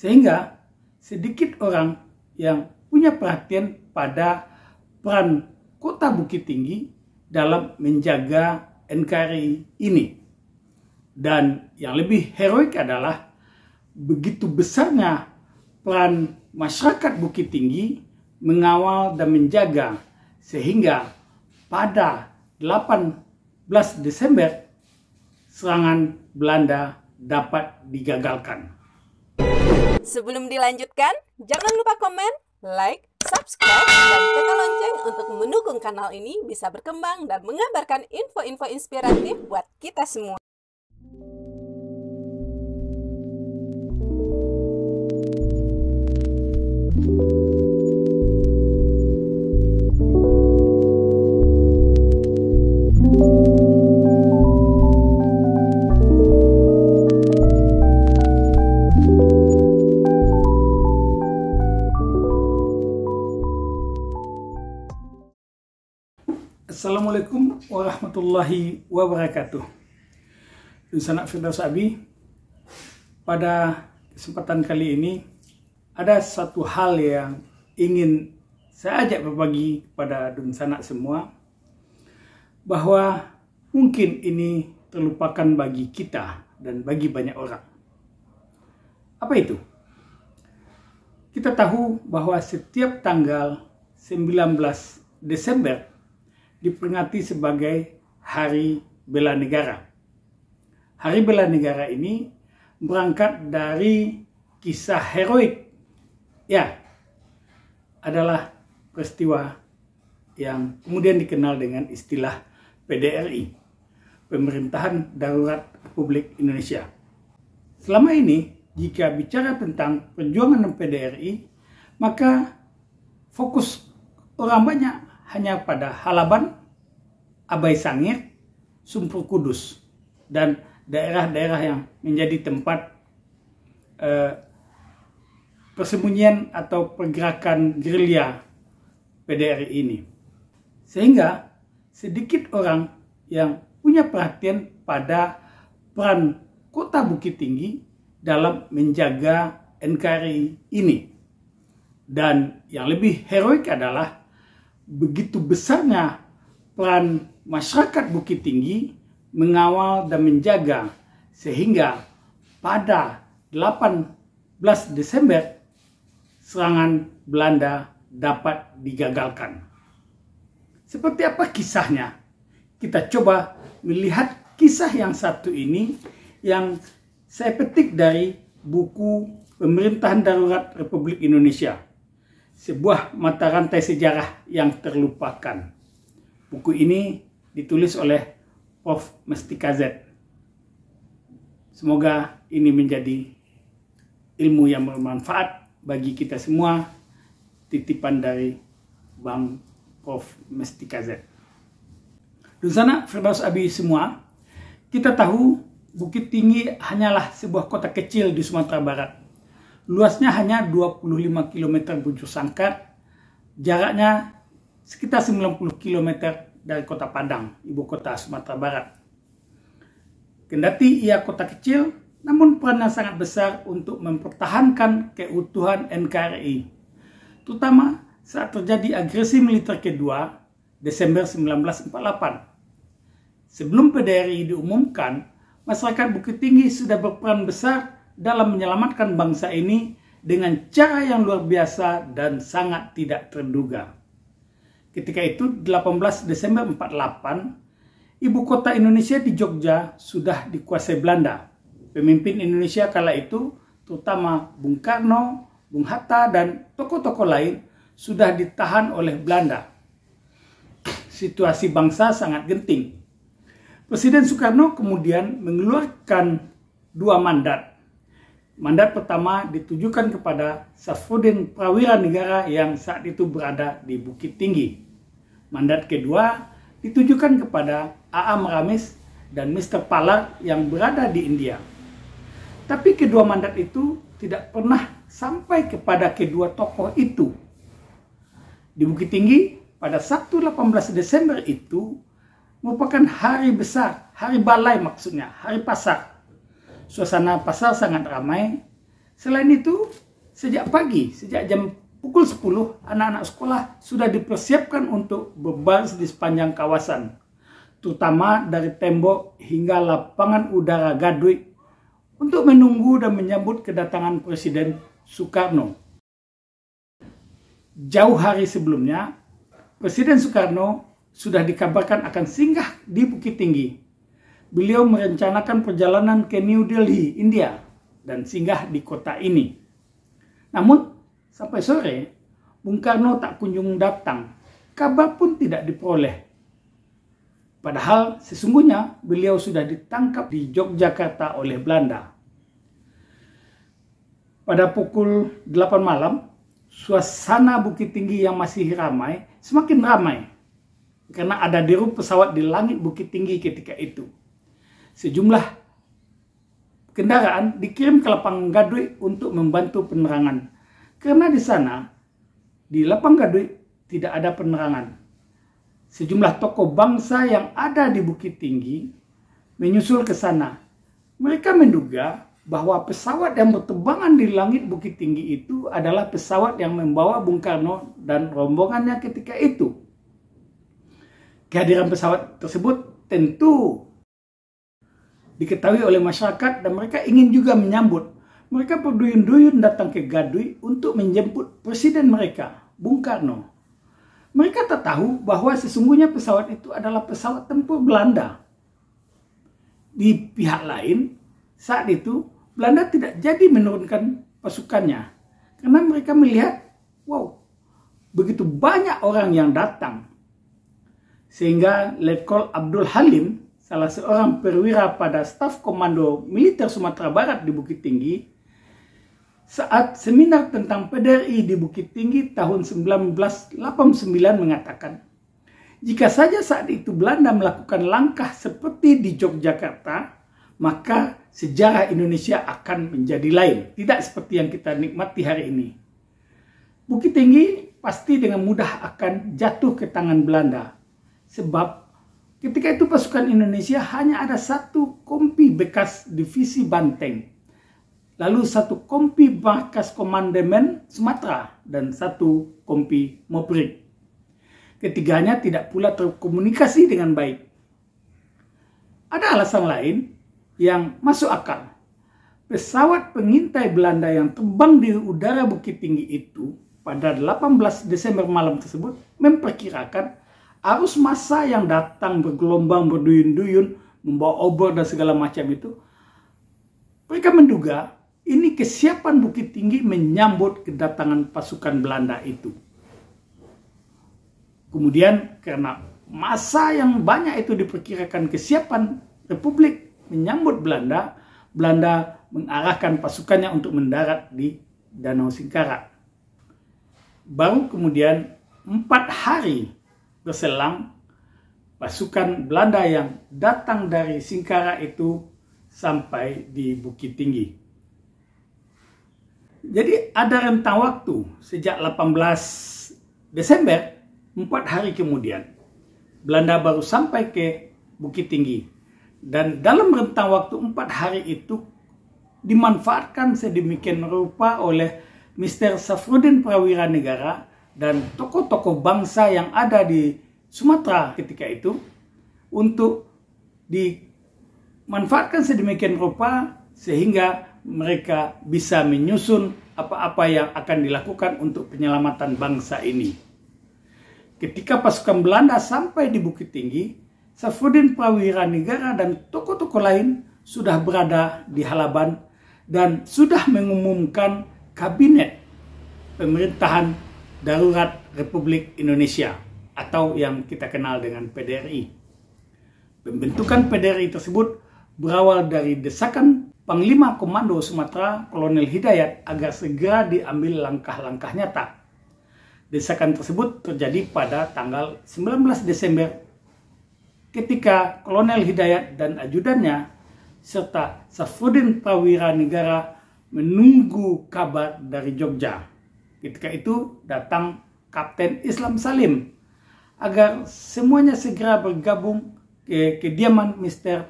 Sehingga sedikit orang yang punya perhatian pada peran Kota Bukit Tinggi dalam menjaga NKRI ini. Dan yang lebih heroik adalah begitu besarnya peran masyarakat Bukit Tinggi mengawal dan menjaga sehingga pada 18 Desember serangan Belanda dapat digagalkan. Sebelum dilanjutkan, jangan lupa komen, like, subscribe, dan tekan lonceng untuk mendukung kanal ini bisa berkembang dan mengabarkan info-info inspiratif buat kita semua. Assalamualaikum warahmatullahi wabarakatuh. Dunsana Firdaus Abi, pada kesempatan kali ini ada satu hal yang ingin saya ajak berbagi kepada Dunsana semua, bahwa mungkin ini terlupakan bagi kita dan bagi banyak orang. Apa itu? Kita tahu bahwa setiap tanggal 19 Desember diperingati sebagai Hari Bela Negara. Hari Bela Negara ini berangkat dari kisah heroik, adalah peristiwa yang kemudian dikenal dengan istilah PDRI, Pemerintahan Darurat Republik Indonesia. Selama ini, jika bicara tentang perjuangan PDRI, maka fokus orang banyak hanya pada Halaban, Abai Sangir, Sumpur Kudus, dan daerah-daerah yang menjadi tempat persembunyian atau pergerakan gerilya PDRI ini. Sehingga sedikit orang yang punya perhatian pada peran Kota Bukit Tinggi dalam menjaga NKRI ini. Dan yang lebih heroik adalah begitu besarnya peran masyarakat Bukit Tinggi mengawal dan menjaga sehingga pada 18 Desember serangan Belanda dapat digagalkan. Seperti apa kisahnya? Kita coba melihat kisah yang satu ini yang saya petik dari buku Pemerintahan Darurat Republik Indonesia, sebuah mata rantai sejarah yang terlupakan. Buku ini ditulis oleh Prof. Mestika Z. Semoga ini menjadi ilmu yang bermanfaat bagi kita semua. Titipan dari Bang Prof. Mestika Z. Dunsana Firdaus Abi semua, kita tahu Bukit Tinggi hanyalah sebuah kota kecil di Sumatera Barat. Luasnya hanya 25 km bujur sangkar, jaraknya sekitar 90 km dari kota Padang, ibu kota Sumatera Barat. Kendati ia kota kecil, namun perannya sangat besar untuk mempertahankan keutuhan NKRI, terutama saat terjadi agresi militer kedua Desember 1948. Sebelum PDRI diumumkan, masyarakat Bukit Tinggi sudah berperan besar dalam menyelamatkan bangsa ini dengan cara yang luar biasa dan sangat tidak terduga. Ketika itu 18 Desember 48, ibu kota Indonesia di Jogja sudah dikuasai Belanda. Pemimpin Indonesia kala itu, terutama Bung Karno, Bung Hatta, dan tokoh-tokoh lain sudah ditahan oleh Belanda. Situasi bangsa sangat genting. Presiden Soekarno kemudian mengeluarkan dua mandat. Mandat pertama ditujukan kepada Safruddin Prawira Negara yang saat itu berada di Bukit Tinggi. Mandat kedua ditujukan kepada A.A. Maramis dan Mr. Palar yang berada di India. Tapi kedua mandat itu tidak pernah sampai kepada kedua tokoh itu. Di Bukit Tinggi, pada Sabtu 18 Desember itu merupakan hari besar, hari balai maksudnya, hari pasar. Suasana pasar sangat ramai Selain itu, sejak pagi, sejak jam pukul 10, anak-anak sekolah sudah dipersiapkan untuk berbaris di sepanjang kawasan, terutama dari tembok hingga lapangan udara Gadui, untuk menunggu dan menyambut kedatangan Presiden Soekarno. Jauh hari sebelumnya, Presiden Soekarno sudah dikabarkan akan singgah di Bukit Tinggi. Beliau merencanakan perjalanan ke New Delhi, India, dan singgah di kota ini. Namun, sampai sore, Bung Karno tak kunjung datang. Kabar pun tidak diperoleh. Padahal sesungguhnya beliau sudah ditangkap di Yogyakarta oleh Belanda. Pada pukul 8 malam, suasana Bukit Tinggi yang masih ramai semakin ramai karena ada deru pesawat di langit Bukit Tinggi ketika itu. Sejumlah kendaraan dikirim ke lapangan Gadui untuk membantu penerangan. Karena di sana, di lapangan Gadui tidak ada penerangan. Sejumlah tokoh bangsa yang ada di Bukit Tinggi menyusul ke sana. Mereka menduga bahwa pesawat yang berterbangan di langit Bukit Tinggi itu adalah pesawat yang membawa Bung Karno dan rombongannya ketika itu. Kehadiran pesawat tersebut tentu diketahui oleh masyarakat dan mereka ingin juga menyambut. Mereka berduyun-duyun datang ke Gadui untuk menjemput presiden mereka, Bung Karno. Mereka tak tahu bahwa sesungguhnya pesawat itu adalah pesawat tempur Belanda. Di pihak lain, saat itu Belanda tidak jadi menurunkan pasukannya karena mereka melihat, wow, begitu banyak orang yang datang. Sehingga Letkol Abdul Halim, salah seorang perwira pada staf komando militer Sumatera Barat di Bukit Tinggi, saat seminar tentang PDRI di Bukit Tinggi tahun 1989 mengatakan, jika saja saat itu Belanda melakukan langkah seperti di Yogyakarta, maka sejarah Indonesia akan menjadi lain. Tidak seperti yang kita nikmati hari ini. Bukit Tinggi pasti dengan mudah akan jatuh ke tangan Belanda. Sebab ketika itu pasukan Indonesia hanya ada satu kompi bekas divisi Banteng, lalu satu kompi bekas komandemen Sumatera, dan satu kompi Moprik. Ketiganya tidak pula terkomunikasi dengan baik. Ada alasan lain yang masuk akal. Pesawat pengintai Belanda yang terbang di udara Bukit Tinggi itu pada 18 Desember malam tersebut memperkirakan arus massa yang datang bergelombang berduyun-duyun membawa obor dan segala macam itu. Mereka menduga ini kesiapan Bukit Tinggi menyambut kedatangan pasukan Belanda itu. Kemudian karena massa yang banyak itu diperkirakan kesiapan Republik menyambut Belanda, Belanda mengarahkan pasukannya untuk mendarat di Danau Singkarak. Baru kemudian 4 hari berselang, pasukan Belanda yang datang dari Singkarak itu sampai di Bukit Tinggi. Jadi ada rentang waktu sejak 18 Desember, 4 hari kemudian, Belanda baru sampai ke Bukit Tinggi. Dan dalam rentang waktu 4 hari itu dimanfaatkan sedemikian rupa oleh Mr. Safruddin Prawira Negara dan tokoh-tokoh bangsa yang ada di Sumatera ketika itu untuk dimanfaatkan sedemikian rupa sehingga mereka bisa menyusun apa-apa yang akan dilakukan untuk penyelamatan bangsa ini. Ketika pasukan Belanda sampai di Bukit Tinggi, Safruddin Prawira Negara dan tokoh-tokoh lain sudah berada di halaban dan sudah mengumumkan kabinet pemerintahan darurat Republik Indonesia atau yang kita kenal dengan PDRI. Pembentukan PDRI tersebut berawal dari desakan Panglima Komando Sumatera Kolonel Hidayat agar segera diambil langkah-langkah nyata. Desakan tersebut terjadi pada tanggal 19 Desember ketika Kolonel Hidayat dan ajudannya serta Safruddin Prawira Negara menunggu kabar dari Jogja. Ketika itu datang Kapten Islam Salim agar semuanya segera bergabung ke kediaman Mr.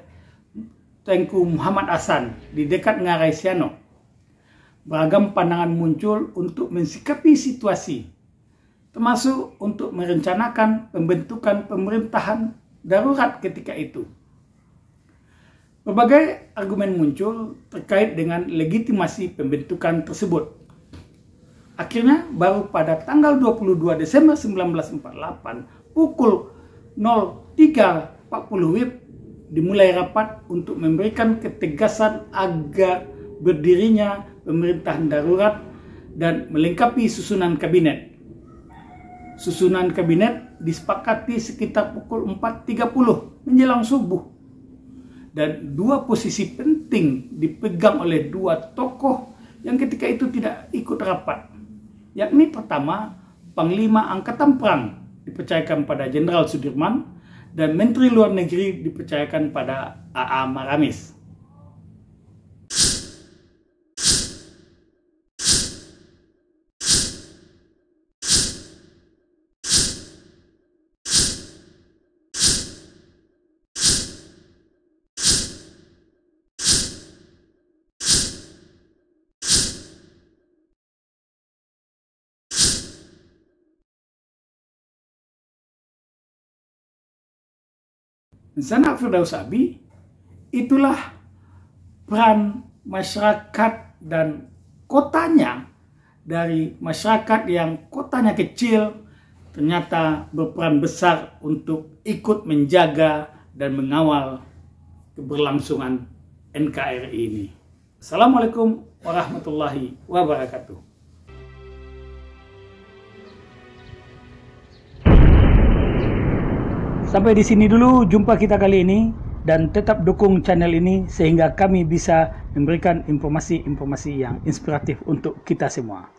Tengku Muhammad Hasan di dekat Ngarai Siano. beragam pandangan muncul untuk mensikapi situasi, termasuk untuk merencanakan pembentukan pemerintahan darurat ketika itu. Berbagai argumen muncul terkait dengan legitimasi pembentukan tersebut. Akhirnya baru pada tanggal 22 Desember 1948 pukul 03.40 WIB dimulai rapat untuk memberikan ketegasan agar berdirinya pemerintahan darurat dan melengkapi susunan kabinet. Susunan kabinet disepakati sekitar pukul 4.30 menjelang subuh. Dan dua posisi penting dipegang oleh dua tokoh yang ketika itu tidak ikut rapat. Yakni pertama, Panglima Angkatan Perang dipercayakan pada Jenderal Sudirman dan Menteri Luar Negeri dipercayakan pada A.A. Maramis. Sanak Firdaus Abi, itulah peran masyarakat dan kotanya. Dari masyarakat yang kotanya kecil ternyata berperan besar untuk ikut menjaga dan mengawal keberlangsungan NKRI ini. Assalamualaikum warahmatullahi wabarakatuh. Sampai di sini dulu jumpa kita kali ini, dan tetap dukung channel ini sehingga kami bisa memberikan informasi-informasi yang inspiratif untuk kita semua.